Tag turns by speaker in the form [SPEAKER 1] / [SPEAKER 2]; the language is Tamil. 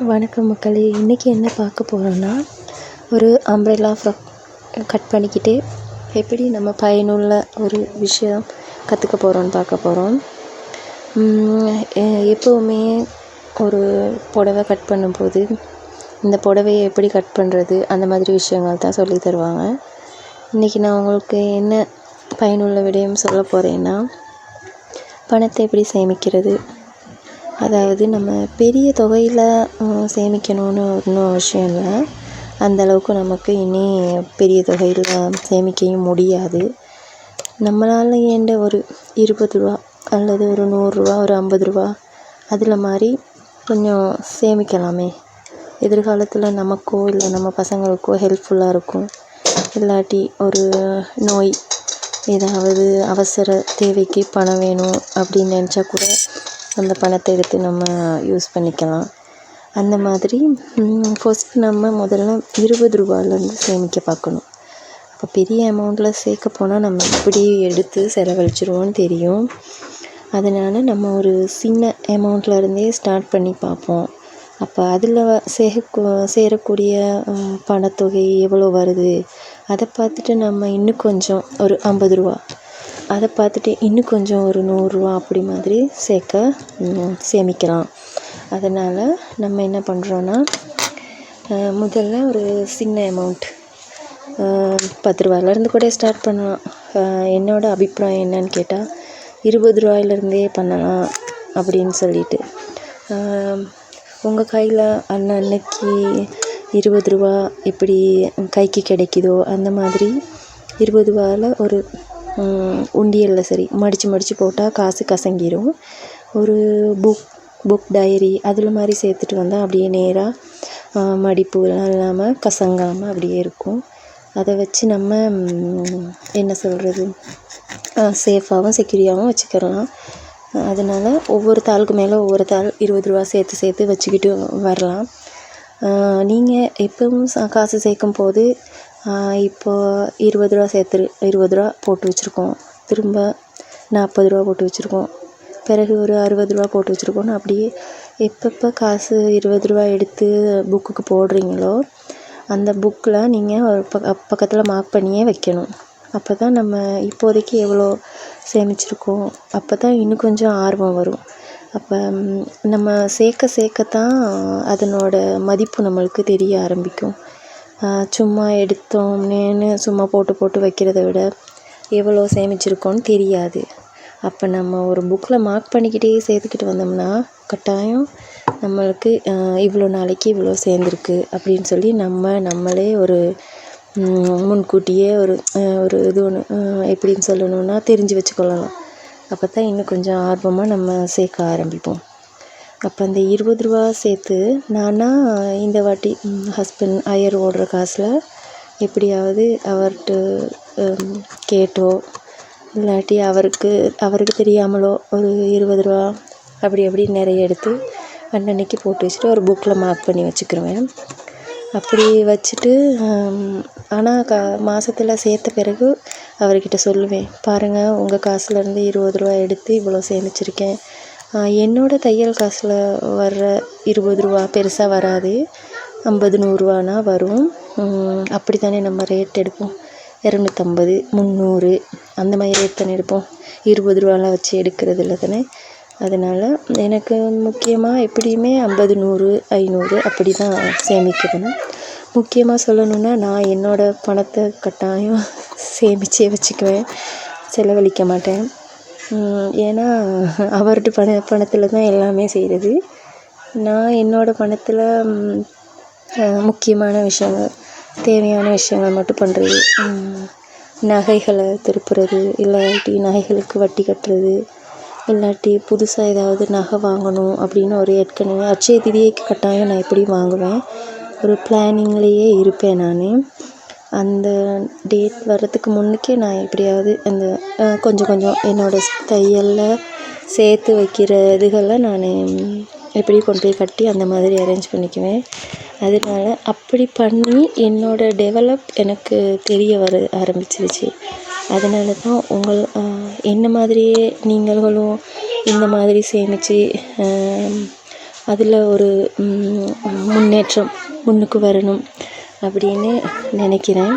[SPEAKER 1] வணக்கம் மக்களே. இன்றைக்கி என்ன பார்க்க போகிறோன்னா, ஒரு அம்ப்ரெல்லா ஃப்ராக் கட் பண்ணிக்கிட்டு எப்படி நம்ம பயனுள்ள ஒரு விஷயம் கற்றுக்க போகிறோன்னு பார்க்க போகிறோம். எப்போவுமே ஒரு புடவை கட் பண்ணும்போது இந்த புடவையை எப்படி கட் பண்ணுறது அந்த மாதிரி விஷயங்கள் தான் சொல்லி தருவாங்க. இன்றைக்கி நான் உங்களுக்கு என்ன பயனுள்ள விடயம் சொல்ல போகிறேன்னா, பணத்தை எப்படி சேமிக்கிறது. அதாவது நம்ம பெரிய தொகையில் சேமிக்கணும்னு ஒன்றும் விஷயம் இல்லை. அந்தளவுக்கு நமக்கு இனி பெரிய தொகையில் சேமிக்கவும் முடியாது. நம்மளால் ஏண்ட ஒரு 20 ரூபா அல்லது ஒரு 100 ரூபா, ஒரு 50 ரூபா அதில் மாதிரி கொஞ்சம் சேமிக்கலாமே. எதிர்காலத்தில் நமக்கோ இல்லை நம்ம பசங்களுக்கோ ஹெல்ப்ஃபுல்லாக இருக்கும். இல்லாட்டி ஒரு நோய், ஏதாவது அவசர தேவைக்கு பணம் வேணும் அப்படின்னு நினச்சா கூட அந்த பணத்தை எடுத்து நம்ம யூஸ் பண்ணிக்கலாம். அந்த மாதிரி ஃபஸ்ட்டு நம்ம முதல்ல 20 ரூபாயிலேருந்து சேமிக்க பார்க்கணும். அப்போ பெரிய அமௌண்ட்டில் சேர்க்க போனால் நம்ம எப்படி எடுத்து செலவழிச்சிருவோன்னு தெரியும். அதனால் நம்ம ஒரு சின்ன அமௌண்ட்லேருந்தே ஸ்டார்ட் பண்ணி பார்ப்போம். அப்போ அதில் சேரக்கூடிய பணத்தொகை எவ்வளோ வருது அதை பார்த்துட்டு நம்ம இன்னும் கொஞ்சம் ஒரு 50 ரூபா, அதை பார்த்துட்டு இன்னும் கொஞ்சம் ஒரு 100 ரூபா அப்படி மாதிரி சேமிக்கலாம். அதனால் நம்ம என்ன பண்ணுறோன்னா, முதல்ல ஒரு சின்ன அமௌண்ட் 10 ரூபாயிலேருந்து கூட ஸ்டார்ட் பண்ணலாம். என்னோடய அபிப்பிராயம் என்னன்னு கேட்டால் 20 ரூபாயிலேருந்தே பண்ணலாம் அப்படின்னு சொல்லிட்டு. உங்கள் கையில் அன்னைக்கு 20 ரூபா எப்படி கைக்கு கிடைக்குதோ அந்த மாதிரி 20 ரூபாயில் ஒரு உண்டியலில் சரி மடித்து போட்டால் காசு கசங்கிடும். ஒரு புக் டைரி அதில் மாதிரி சேர்த்துட்டு வந்தால் அப்படியே நேராக மடிப்புலாம் இல்லாமல் கசங்காமல் அப்படியே இருக்கும். அதை வச்சு நம்ம என்ன சொல்கிறது, சேஃபாகவும் செக்யூரியாகவும் வச்சுக்கலாம். அதனால் ஒவ்வொரு தாளுக்கு மேலே ஒவ்வொரு தாள் 20 ரூபா சேர்த்து வச்சுக்கிட்டு வரலாம். நீங்கள் எப்பவும் காசு சேர்க்கும் போது இப்போது 20 ரூபா 20 ரூபா போட்டு வச்சுருக்கோம், திரும்ப 40 ரூபா போட்டு வச்சுருக்கோம், பிறகு ஒரு 60 ரூபா போட்டு வச்சுருக்கோன்னு அப்படியே எப்பப்போ காசு 20 ரூபா எடுத்து புக்குக்கு போடுறீங்களோ அந்த புக்கில் நீங்கள் ஒரு பக்கத்தில் மார்க் பண்ணியே வைக்கணும். அப்போ தான் நம்ம இப்போதைக்கு எவ்வளோ சேமிச்சிருக்கோம், அப்போ தான் இன்னும் கொஞ்சம் ஆர்வம் வரும். அப்போ நம்ம சேர்க்கத்தான் அதனோட மதிப்பு நம்மளுக்கு தெரிய ஆரம்பிக்கும். சும்மா எடுத்தோம்னு சும்மா போட்டு வைக்கிறத விட எவ்வளோ சேமிச்சிருக்கோன்னு தெரியாது. அப்போ நம்ம ஒரு புக்கில் மார்க் பண்ணிக்கிட்டே சேர்த்துக்கிட்டு வந்தோம்னா கட்டாயம் நம்மளுக்கு இவ்வளோ நாளைக்கு இவ்வளோ சேர்ந்துருக்கு அப்படின்னு சொல்லி நம்மளே ஒரு முன்கூட்டியே ஒரு இது ஒன்று எப்படின்னு சொல்லணுன்னா தெரிஞ்சு வச்சுக்கொள்ளலாம். அப்போ தான் இன்னும் கொஞ்சம் ஆர்வமாக நம்ம சேர்க்க ஆரம்பிப்போம். அப்போ அந்த 20 ரூபா சேர்த்து நானா இந்த வாட்டி ஹஸ்பண்ட் ஐயர் ஓடுற காசில் எப்படியாவது அவர்கிட்ட கேட்டோ இல்லாட்டி அவருக்கு தெரியாமலோ ஒரு 20 ரூபா அப்படி நிறைய எடுத்து அன்னன்னைக்கு போட்டு வச்சுட்டு ஒரு புக்கில் மார்க் பண்ணி வச்சுக்கிருவேன். அப்படி வச்சுட்டு ஆனால் மாதத்தில் சேர்த்த பிறகு அவர்கிட்ட சொல்லுவேன், பாருங்கள் உங்கள் காசுலேருந்து 20 ரூபா எடுத்து இவ்வளோ சேமிச்சிருக்கேன். என்னோடய தையல் காசில் வர்ற 20 ரூபா பெருசாக வராது, 50 100 ரூபானா வரும். அப்படி தானே நம்ம ரேட் எடுப்போம், 250 300 அந்த மாதிரி ரேட் தானே எடுப்போம், 20 ரூபாலாம் வச்சு எடுக்கிறது இல்லை தானே. அதனால் எனக்கு முக்கியமாக எப்படியுமே 50 100 500 அப்படி தான் சேமிக்கணும். முக்கியமாக சொல்லணுன்னா நான் என்னோடய பணத்தை கட்டாயம் சேமித்தே வச்சுக்குவேன், செலவழிக்க மாட்டேன். ஏன்னா அவர்கிட்ட பணத்தில் தான் எல்லாமே செய்கிறது. நான் என்னோடய பணத்தில் முக்கியமான விஷயங்கள், தேவையான விஷயங்கள் மட்டும் பண்ணுறது. நகைகளை திருப்புறது, இல்லாட்டி நகைகளுக்கு வட்டி கட்டுறது, இல்லாட்டி புதுசாக ஏதாவது நகை வாங்கணும் அப்படின்னு ஒரு ஏற்கனவே அட்சய திதிக்கு கட்டாயம் நான் எப்படி வாங்குவேன், ஒரு பிளானிங்லேயே இருப்பேன் நான். அந்த டேட் வர்றதுக்கு முன்னுக்கே நான் எப்படியாவது அந்த கொஞ்சம் என்னோடய தையலில் சேர்த்து வைக்கிற இதுகளை நான் எப்படி கொண்டு போய் கட்டி அந்த மாதிரி அரேஞ்ச் பண்ணிக்குவேன். அதனால அப்படி பண்ணி என்னோடய டெவலப் எனக்கு தெரிய ஆரம்பிச்சிருச்சு. அதனால தான் என்ன மாதிரியே நீங்களும் இந்த மாதிரி சேமித்து அதில் ஒரு முன்னேற்றம் முன்னுக்கு வரணும் அப்படின்னு நினைக்கிறேன்.